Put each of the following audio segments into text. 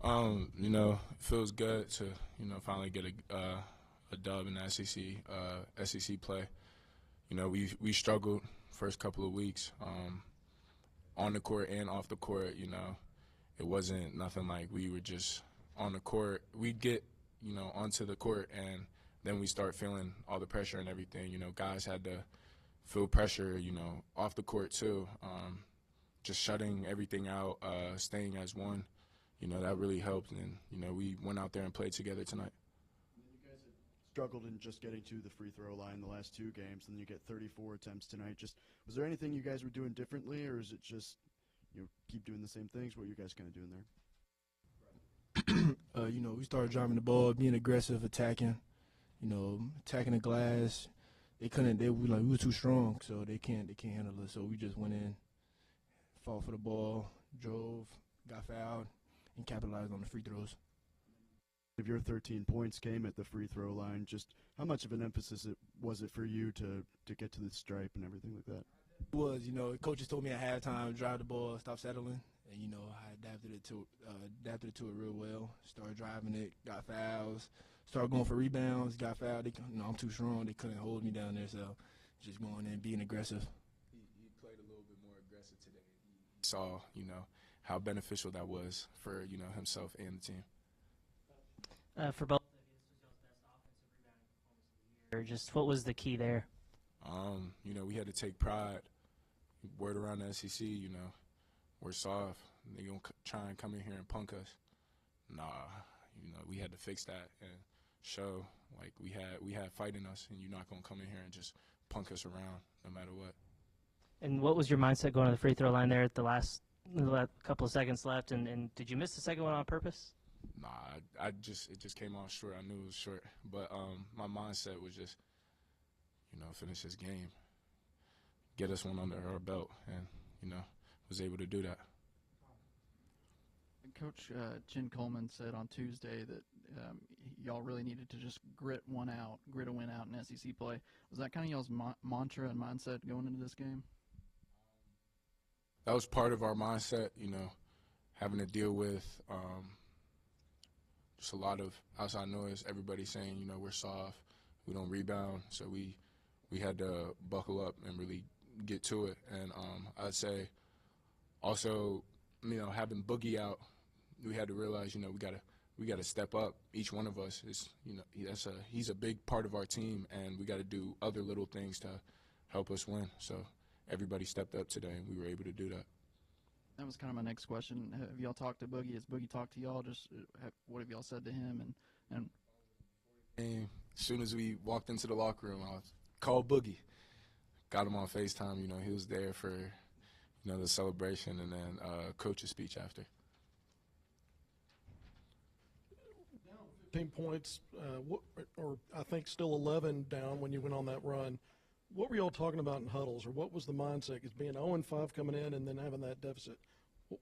It feels good to, finally get a dub in the SEC play. We struggled first couple of weeks on the court and off the court. It wasn't nothing like we were just on the court. We'd get, onto the court, and then we start feeling all the pressure and everything. Guys had to feel pressure, off the court too. Just shutting everything out, staying as one. That really helped, and we went out there and played together tonight. You guys had struggled in just getting to the free throw line the last two games, and then you get 34 attempts tonight. Just was there anything you guys were doing differently, or is it just keep doing the same things? What are you guys kind of doing there? We started driving the ball, being aggressive, attacking. Attacking the glass. We were too strong, so they can't handle us. So we just went in, fought for the ball, drove, got fouled, and capitalized on the free throws. If your 13 points came at the free throw line, just how much of an emphasis was it for you to get to the stripe and everything like that? It was, coaches told me at halftime, drive the ball, stop settling, and I adapted it to it real well. Started driving it, got fouls, started going for rebounds, got fouled. I'm too strong. They couldn't hold me down there, so just going in, being aggressive. He played a little bit more aggressive today. He saw, how beneficial that was for, himself and the team. For both of you, this was y'all's best offensive rebounding performance of the year. Just what was the key there? We had to take pride. Word around the SEC, we're soft. They gonna try and come in here and punk us. Nah, we had to fix that and show like we had fight in us, and you're not gonna come in here and just punk us around no matter what. And what was your mindset going to the free throw line there at the last couple of seconds left? And did you miss the second one on purpose? Nah, it just came off short. I knew it was short, but my mindset was just, finish this game, get us one under our belt, and was able to do that. Coach Jen Coleman said on Tuesday that y'all really needed to just grit a win out in SEC play. Was that kind of y'all's mantra and mindset going into this game? That was part of our mindset, having to deal with just a lot of outside noise. Everybody saying, we're soft, we don't rebound, so we had to buckle up and really get to it. And I'd say also, having Boogie out, we had to realize, we gotta step up. Each one of us is, he's a big part of our team, and we got to do other little things to help us win. So everybody stepped up today, and we were able to do that. That was kind of my next question. Have y'all talked to Boogie? Has Boogie talked to y'all? Just what have y'all said to him? And as soon as we walked into the locker room, I called Boogie, got him on FaceTime. He was there for the celebration, and then coach's speech after. Down 15 points, or I think still 11 down when you went on that run. What were y'all talking about in huddles, or what was the mindset? Because being 0-5 coming in and then having that deficit,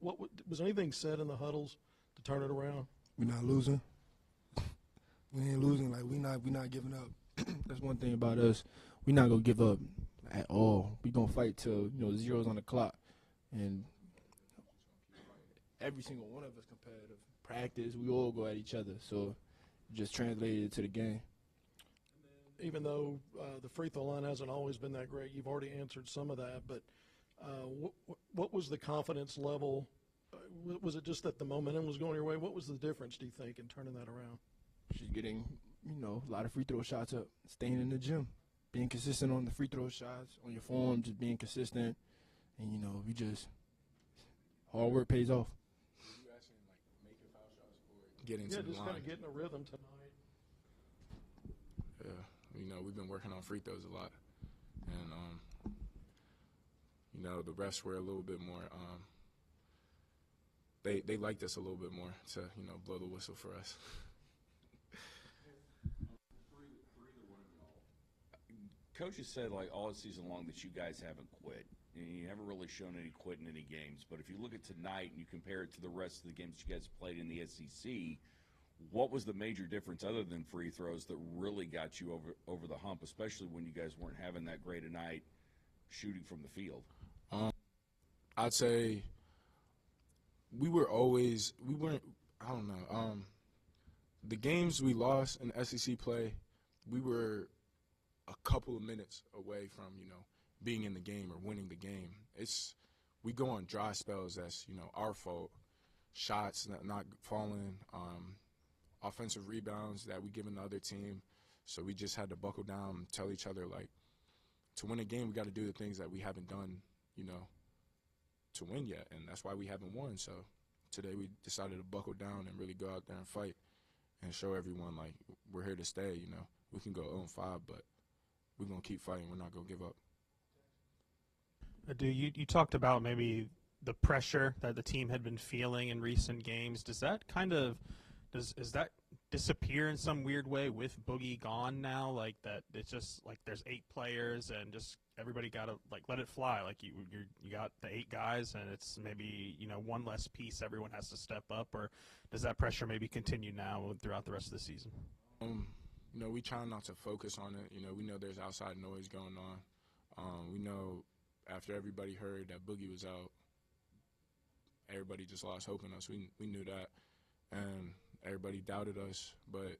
what was anything said in the huddles to turn it around? We're not losing. We ain't losing. Like we not giving up. That's one thing about us. We're not gonna give up at all. We gonna fight till zeros on the clock, and every single one of us competitive. Practice, we all go at each other. So just translated it to the game. Even though the free throw line hasn't always been that great, you've already answered some of that, but what was the confidence level? Was it just that the momentum was going your way? What was the difference, do you think, in turning that around? Just getting, a lot of free throw shots up, staying in the gym, being consistent on the free throw shots, on your form, just being consistent, and, we just, hard work pays off. You asking, making foul shots or getting to the line? Yeah, just kind of getting a rhythm tonight. Yeah. We've been working on free throws a lot, and the refs were a little bit more. They liked us a little bit more to blow the whistle for us. Coach has said all season long that you guys haven't quit. You haven't really shown any quit in any games. But if you look at tonight and you compare it to the rest of the games you guys played in the SEC, what was the major difference other than free throws that really got you over the hump, especially when you guys weren't having that great a night shooting from the field? I'd say we weren't, I don't know. The games we lost in SEC play, we were a couple of minutes away from, being in the game or winning the game. We go on dry spells that's, our fault. Shots not falling, offensive rebounds that we give the other team. So we just had to buckle down and tell each other, like, to win a game, we got to do the things that we haven't done, to win yet. And that's why we haven't won. So today we decided to buckle down and really go out there and fight and show everyone, like, we're here to stay, We can go 0-5, but we're going to keep fighting. We're not going to give up. Adou, you talked about maybe the pressure that the team had been feeling in recent games. Does that does that disappear in some weird way with Boogie gone now? Like that, it's just like there's 8 players and just everybody got to like let it fly. Like you got the 8 guys and it's maybe one less piece everyone has to step up. Or does that pressure maybe continue now throughout the rest of the season? We try not to focus on it. We know there's outside noise going on. We know after everybody heard that Boogie was out, everybody just lost hope in us. We knew that, and everybody doubted us. But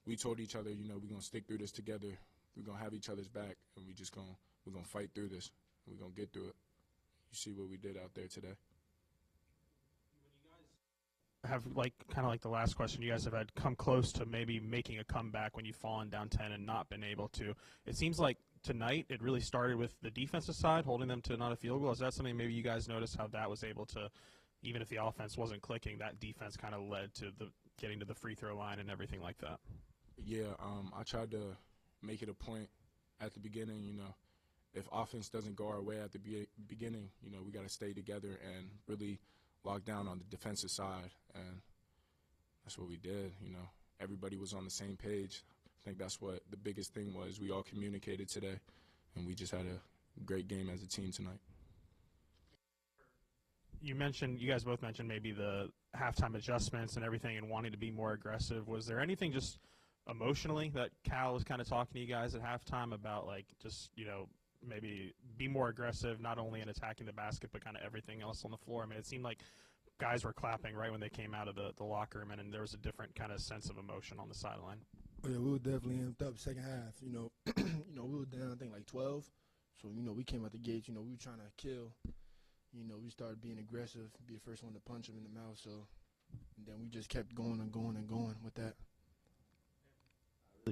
we told each other, we're gonna stick through this together. We're gonna have each other's back, and we're gonna fight through this. We're gonna get through it. You see what we did out there today. Have kind of like the last question, you guys have had come close to maybe making a comeback when you've fallen down 10 and not been able to. It seems like tonight it really started with the defensive side, holding them to not a field goal. Is that something maybe you guys noticed how that was able to, even if the offense wasn't clicking, that defense kind of led to the getting to the free throw line and everything like that? Yeah, I tried to make it a point at the beginning, if offense doesn't go our way at the beginning, we got to stay together and really lock down on the defensive side, and that's what we did. Everybody was on the same page. I think that's what the biggest thing was. We all communicated today, and we just had a great game as a team tonight. You guys both mentioned maybe the halftime adjustments and everything and wanting to be more aggressive. Was there anything just emotionally that Cal was kind of talking to you guys at halftime about, like, just, maybe be more aggressive, not only in attacking the basket, but kind of everything else on the floor? I mean, it seemed like guys were clapping right when they came out of the locker room, and there was a different kind of sense of emotion on the sideline. Yeah, we were definitely amped up second half. We were down, I think, like 12. So, we came out the gates, we were trying to kill. We started being aggressive, be the first one to punch him in the mouth. So, and then we just kept going and going and going with that.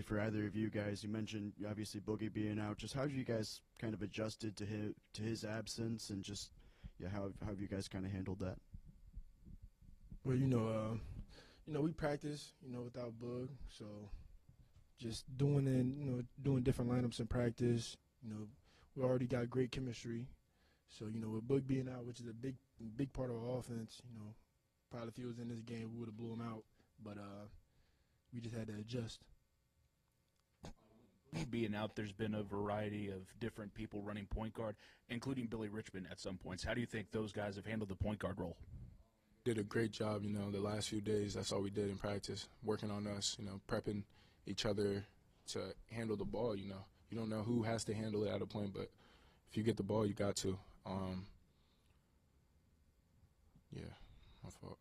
For either of you guys, you mentioned obviously Boogie being out. Just how have you guys kind of adjusted to his absence, and just how have you guys kind of handled that? Well, we practice, without Boog, so just doing different lineups in practice. We already got great chemistry, so with Boog being out, which is a big part of our offense, probably if he was in this game, we would have blew him out, but we just had to adjust. Being out, there's been a variety of different people running point guard, including Billy Richmond at some points. How do you think those guys have handled the point guard role? Did a great job, the last few days. That's all we did in practice, working on us, prepping each other to handle the ball. You don't know who has to handle it at a point, but if you get the ball, you got to. Yeah, my fault.